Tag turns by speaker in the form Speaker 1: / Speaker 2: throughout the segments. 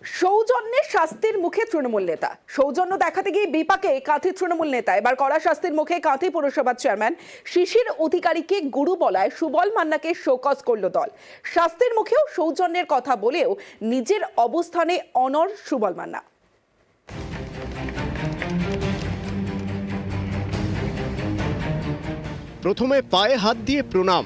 Speaker 1: সৌজন্যের শাস্তির মুখে তৃণমূল নেতা। সৌজন্য দেখাতে গিয়ে বিপাকে কাঁথি তৃণমূল নেতা। এবার কড়া শাস্তির মুখে কাঁথি পুরসভার চেয়ারম্যান শিশির অধিকারীকে গুরু বলায় সুবল মান্নাকে শোকজ করল দল। শাস্তির মুখেও সৌজন্যের কথা বলেও নিজের অবস্থানে অনড় সুবল মান্না।
Speaker 2: প্রথমে পায়ে হাত দিয়ে প্রণাম,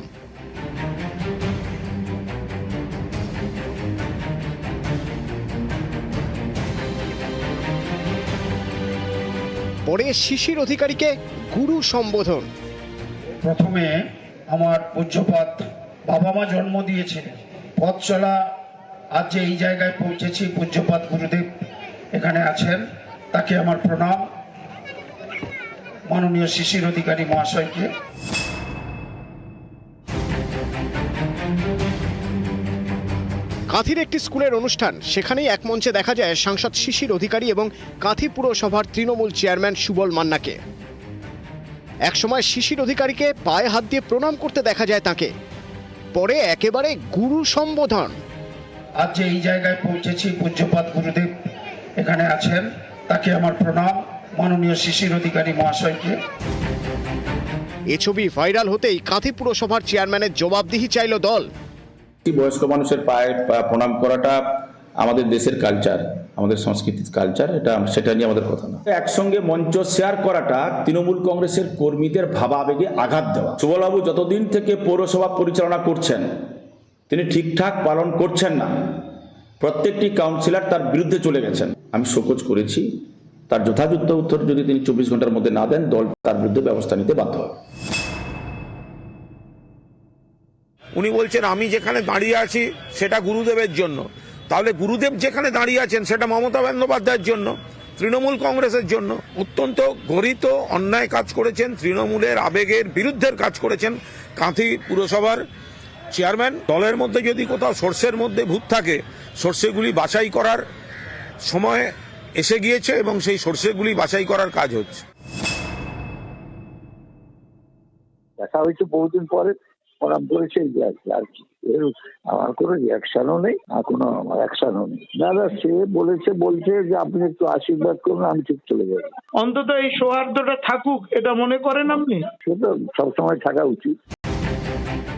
Speaker 2: পরে শিশির অধিকারীকে গুরু সম্বোধন।
Speaker 3: প্রথমে আমার পূজ্যপাত বাবা মা জন্ম দিয়েছিলেন, পথ চলা আজ যে এই জায়গায় পৌঁছেছি, পূজ্যপাত গুরুদেব এখানে আছেন, তাকে আমার প্রণাম। মাননীয় শিশির অধিকারী মহাশয়কে।
Speaker 2: কাঁথির একটি স্কুলের অনুষ্ঠান, সেখানেই এক মঞ্চে দেখা যায় সাংসদ শিশির অধিকারী এবং কাঁথি পুরসভার তৃণমূল চেয়ারম্যান সুবল মান্নাকে। একসময় শিশির অধিকারীকে পায়ে হাত দিয়ে প্রণাম করতে দেখা যায় তাকে, পরে একেবারে গুরু সম্বোধন।
Speaker 3: আজ যে এই জায়গায় পৌঁছেছি, পূজ্যপাত গুরুদেব এখানে আছেন, তাকে আমার প্রণাম। মাননীয় শিশির অধিকারী মহাশয়কে।
Speaker 2: এ ছবি ভাইরাল হতেই কাঁথি পুরসভার চেয়ারম্যানের জবাবদিহি চাইল দল।
Speaker 4: বয়স্ক মানুষের পায়ে প্রণাম করাটা আমাদের দেশের কালচার, আমাদের সংস্কৃতির কালচার, সেটা নিয়ে আমাদের কথা না। একসঙ্গে মঞ্চ শেয়ার করাটা তৃণমূল কংগ্রেসের কর্মীদের ভাবাবেগে আঘাত দেওয়া। সুবলবাবু যতদিন থেকে পৌরসভা পরিচালনা করছেন তিনি ঠিকঠাক পালন করছেন না। প্রত্যেকটি কাউন্সিলর তার বিরুদ্ধে চলে গেছেন। আমি শোকজ করেছি, তার যথাযথ উত্তর যদি তিনি 24 ঘন্টার মধ্যে না দেন, দল তার বিরুদ্ধে ব্যবস্থা নিতে বাধ্য হবে।
Speaker 5: উনি বলছেন আমি যেখানে দাঁড়িয়ে আছি সেটা গুরুদেবের জন্য, তাহলে গুরুদেব যেখানে দাঁড়িয়ে আছেন সেটা মমতা বন্দ্যোপাধ্যায়ের জন্য, তৃণমূল কংগ্রেসের জন্য। অত্যন্ত গরিত অন্যায় কাজ করেছেন, তৃণমূলের আবেগের বিরুদ্ধের কাজ করেছেন কাঁথি পুরসভার চেয়ারম্যান। দলের মধ্যে যদি কোথাও সর্ষের মধ্যে ভূত থাকে, সর্ষেগুলি বাছাই করার সময় এসে গিয়েছে এবং সেই সর্ষেগুলি বাছাই করার কাজ হচ্ছে।
Speaker 6: দেখা হয়েছে বহুদিন পরে, ওরা বলেছে আর কি, আমার কোনো রিয়াকশনও নেই, আর কোনো আমার অ্যাকশনও নেই। দাদা সে বলছে যে আপনি একটু আশীর্বাদ করুন, আমি ঠিক চলে যাবো।
Speaker 7: অন্তত এই সৌহার্দ্যটা থাকুক, এটা মনে করেন আপনি?
Speaker 6: সেটা সবসময় থাকা উচিত।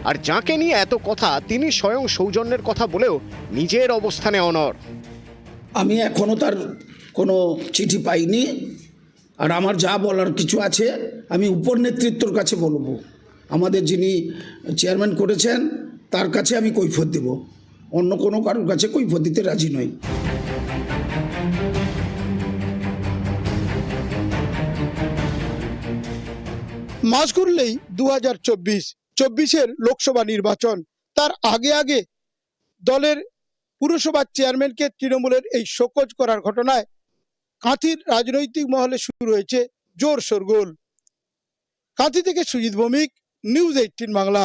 Speaker 2: আর যাকে নিয়ে এত কথা, তিনি স্বয়ং সৌজন্যের কথা বলেও নিজের অবস্থানে অনড়।
Speaker 8: আমি এখনো তার কোনো চিঠি পাইনি, আর আমার যা বলার কিছু আছে আমি উপর নেতৃত্বর কাছে বলবো। আমাদের যিনি চেয়ারম্যান করেছেন তার কাছে আমি কৈফিয়ত দেব, অন্য কোনো কারোর কাছে কৈফিয়ত দিতে রাজি নই।
Speaker 9: মাস ঘুরলেই 2024-এর লোকসভা নির্বাচন, তার আগে দলের পুরসভার চেয়ারম্যানকে তৃণমূলের এই শোকজ করার ঘটনায় কাঁথির রাজনৈতিক মহলে শুরু হয়েছে জোর শোরগোল। কাঁথি থেকে সুজিত ভৌমিক, নিউজ 18 বাংলা।